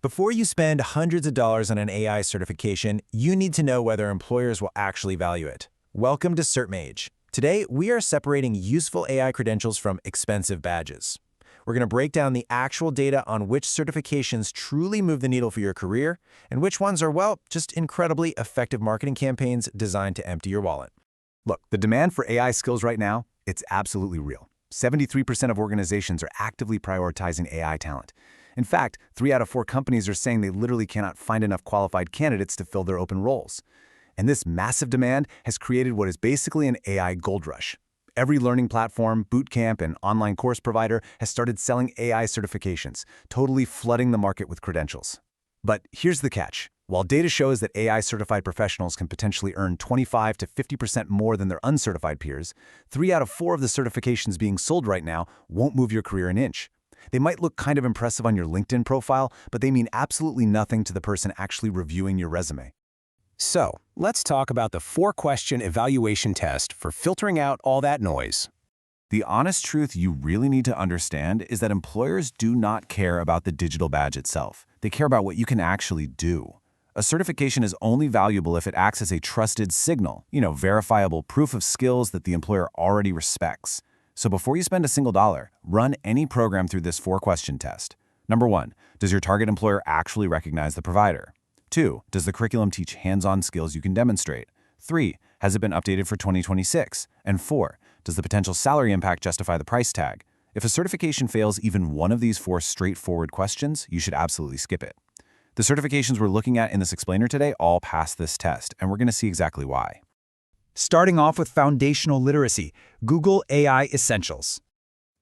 Before you spend hundreds of dollars on an AI certification, you need to know whether employers will actually value it. Welcome to Cert Mage. Today, we are separating useful AI credentials from expensive badges. We're going to break down the actual data on which certifications truly move the needle for your career and which ones are, well, just incredibly effective marketing campaigns designed to empty your wallet. Look, the demand for AI skills right now, it's absolutely real. 73% of organizations are actively prioritizing AI talent. In fact, 3 out of 4 companies are saying they literally cannot find enough qualified candidates to fill their open roles. And this massive demand has created what is basically an AI gold rush. Every learning platform, bootcamp, and online course provider has started selling AI certifications, totally flooding the market with credentials. But here's the catch. While data shows that AI-certified professionals can potentially earn 25 to 50% more than their uncertified peers, 3 out of 4 of the certifications being sold right now won't move your career an inch. They might look kind of impressive on your LinkedIn profile, but they mean absolutely nothing to the person actually reviewing your resume. So, let's talk about the 4-question evaluation test for filtering out all that noise. The honest truth you really need to understand is that employers do not care about the digital badge itself. They care about what you can actually do. A certification is only valuable if it acts as a trusted signal, verifiable proof of skills that the employer already respects. So before you spend a single dollar, run any program through this 4-question test. Number 1, does your target employer actually recognize the provider? 2, does the curriculum teach hands-on skills you can demonstrate? 3, has it been updated for 2026? And 4, does the potential salary impact justify the price tag? If a certification fails even one of these 4 straightforward questions, you should absolutely skip it. The certifications we're looking at in this explainer today all pass this test, and we're going to see exactly why. Starting off with foundational literacy, Google AI Essentials.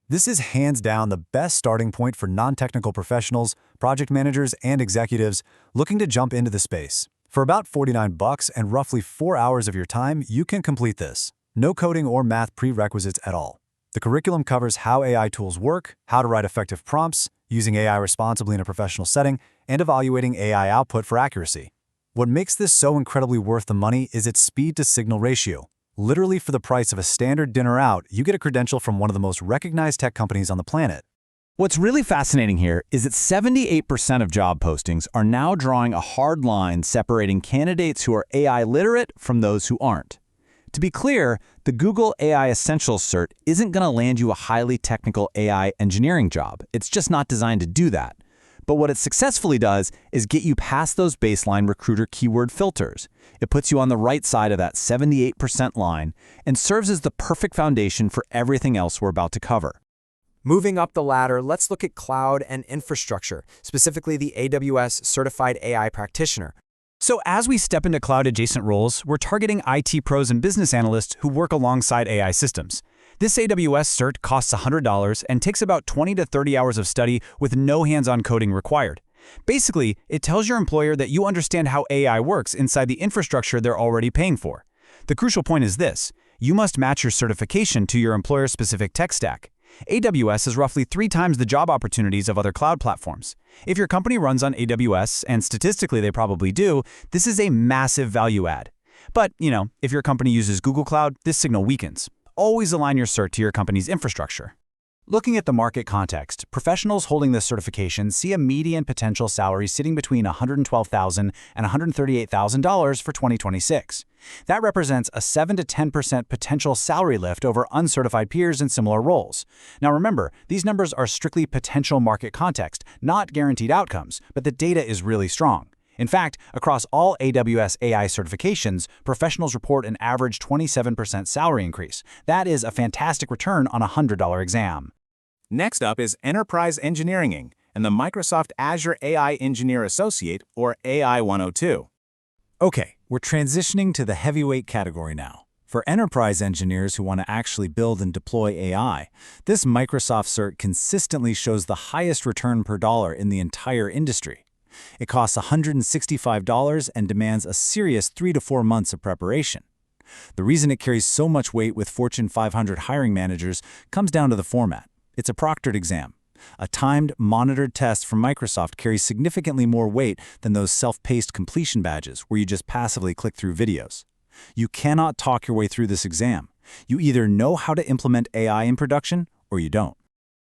This is hands down the best starting point for non-technical professionals, project managers, and executives looking to jump into the space. For about $49 and roughly 4 hours of your time, you can complete this. No coding or math prerequisites at all. The curriculum covers how AI tools work, how to write effective prompts, using AI responsibly in a professional setting, and evaluating AI output for accuracy. What makes this so incredibly worth the money is its speed-to-signal ratio. Literally for the price of a standard dinner out, you get a credential from one of the most recognized tech companies on the planet. What's really fascinating here is that 78% of job postings are now drawing a hard line separating candidates who are AI literate from those who aren't. To be clear, the Google AI Essentials cert isn't going to land you a highly technical AI engineering job. It's just not designed to do that. But what it successfully does is get you past those baseline recruiter keyword filters. It puts you on the right side of that 78% line and serves as the perfect foundation for everything else we're about to cover. Moving up the ladder, let's look at cloud and infrastructure, specifically the AWS Certified AI Practitioner. So as we step into cloud-adjacent roles, we're targeting IT pros and business analysts who work alongside AI systems. This AWS cert costs $100 and takes about 20 to 30 hours of study with no hands-on coding required. Basically, it tells your employer that you understand how AI works inside the infrastructure they're already paying for. The crucial point is this: you must match your certification to your employer-specific tech stack. AWS has roughly 3 times the job opportunities of other cloud platforms. If your company runs on AWS, and statistically they probably do, this is a massive value add. But, if your company uses Google Cloud, this signal weakens. Always align your cert to your company's infrastructure. Looking at the market context, professionals holding this certification see a median potential salary sitting between $112,000 and $138,000 for 2026. That represents a 7 to 10% potential salary lift over uncertified peers in similar roles. Now remember, these numbers are strictly potential market context, not guaranteed outcomes, but the data is really strong. In fact, across all AWS AI certifications, professionals report an average 27% salary increase. That is a fantastic return on a $100 exam. Next up is Enterprise Engineering and the Microsoft Azure AI Engineer Associate, or AI 102. Okay, we're transitioning to the heavyweight category now. For enterprise engineers who want to actually build and deploy AI, this Microsoft cert consistently shows the highest return per dollar in the entire industry. It costs $165 and demands a serious 3 to 4 months of preparation. The reason it carries so much weight with Fortune 500 hiring managers comes down to the format. It's a proctored exam. A timed, monitored test from Microsoft carries significantly more weight than those self-paced completion badges where you just passively click through videos. You cannot talk your way through this exam. You either know how to implement AI in production or you don't.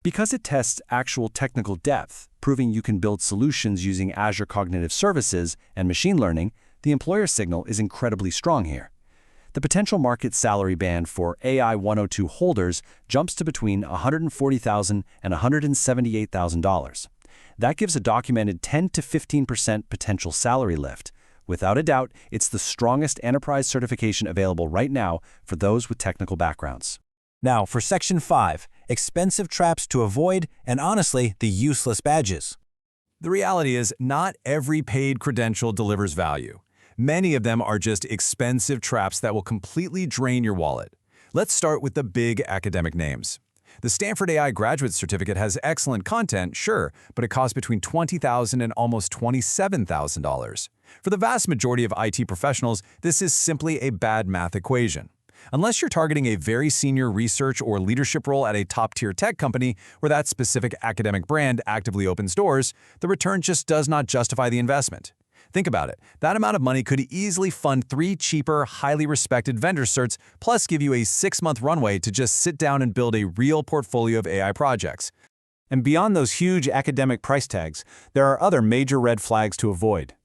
Because it tests actual technical depth, proving you can build solutions using Azure Cognitive Services and machine learning, the employer signal is incredibly strong here. The potential market salary band for AI 102 holders jumps to between $140,000 and $178,000. That gives a documented 10 to 15% potential salary lift. Without a doubt, it's the strongest enterprise certification available right now for those with technical backgrounds. Now, for Section 5, expensive traps to avoid and, honestly, the useless badges. The reality is, not every paid credential delivers value. Many of them are just expensive traps that will completely drain your wallet. Let's start with the big academic names. The Stanford AI Graduate Certificate has excellent content, sure, but it costs between $20,000 and almost $27,000. For the vast majority of IT professionals, this is simply a bad math equation. Unless you're targeting a very senior research or leadership role at a top-tier tech company where that specific academic brand actively opens doors, the return just does not justify the investment. Think about it. That amount of money could easily fund 3 cheaper, highly respected vendor certs, plus give you a 6-month runway to just sit down and build a real portfolio of AI projects. And beyond those huge academic price tags, there are other major red flags to avoid.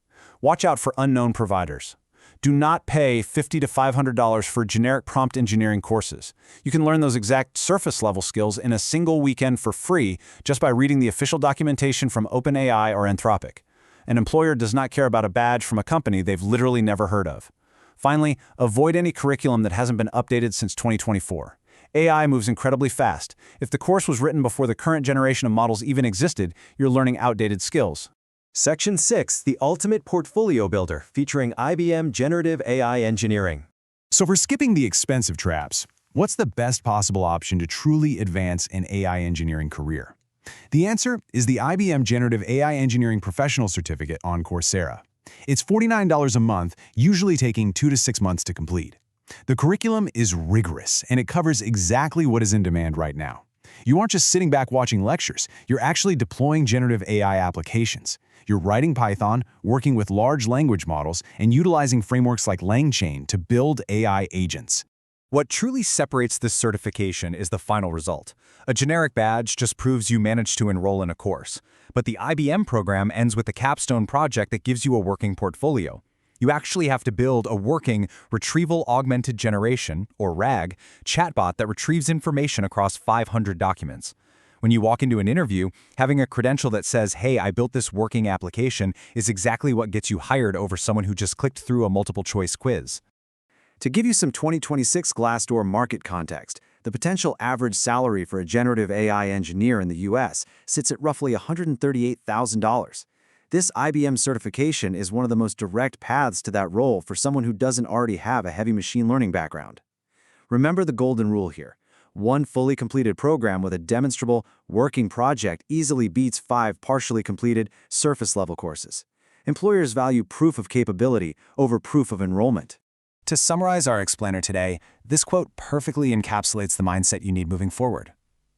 Watch out for unknown providers. Do not pay $50 to $500 for generic prompt engineering courses. You can learn those exact surface-level skills in a single weekend for free just by reading the official documentation from OpenAI or Anthropic. An employer does not care about a badge from a company they've literally never heard of. Finally, avoid any curriculum that hasn't been updated since 2024. AI moves incredibly fast. If the course was written before the current generation of models even existed, you're learning outdated skills. Section 6, the Ultimate Portfolio Builder, featuring IBM Generative AI Engineering. So for skipping the expensive traps, what's the best possible option to truly advance an AI engineering career? The answer is the IBM Generative AI Engineering Professional Certificate on Coursera. It's $49 a month, usually taking 2 to 6 months to complete. The curriculum is rigorous, and it covers exactly what is in demand right now. You aren't just sitting back watching lectures, you're actually deploying generative AI applications. You're writing Python, working with large language models, and utilizing frameworks like LangChain to build AI agents. What truly separates this certification is the final result. A generic badge just proves you managed to enroll in a course. But the IBM program ends with a capstone project that gives you a working portfolio. You actually have to build a working Retrieval Augmented Generation, or RAG, chatbot that retrieves information across 500 documents. When you walk into an interview, having a credential that says, "Hey, I built this working application," is exactly what gets you hired over someone who just clicked through a multiple-choice quiz. To give you some 2026 Glassdoor market context, the potential average salary for a generative AI engineer in the US sits at roughly $138,000. This IBM certification is one of the most direct paths to that role for someone who doesn't already have a heavy machine learning background. Remember the golden rule here. One fully completed program with a demonstrable, working project easily beats 5 partially completed, surface-level courses. Employers value proof of capability over proof of enrollment. To summarize our explainer today, this quote perfectly encapsulates the mindset you need moving forward.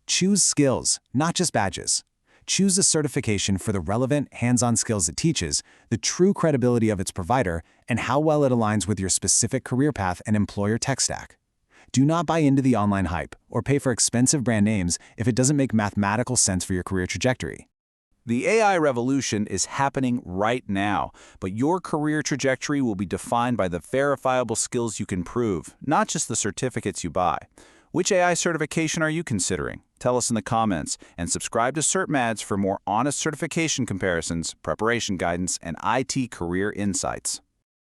Choose skills, not just badges. Choose a certification for the relevant, hands-on skills it teaches, the true credibility of its provider, and how well it aligns with your specific career path and employer tech stack. Do not buy into the online hype or pay for expensive brand names if it doesn't make mathematical sense for your career trajectory. The AI revolution is happening right now, but your career trajectory will be defined by the verifiable skills you can prove, not just the certificates you buy. Which AI certification are you considering? Tell us in the comments, and subscribe to Cert Mage for more honest certification comparisons, preparation guidance, and IT career insights.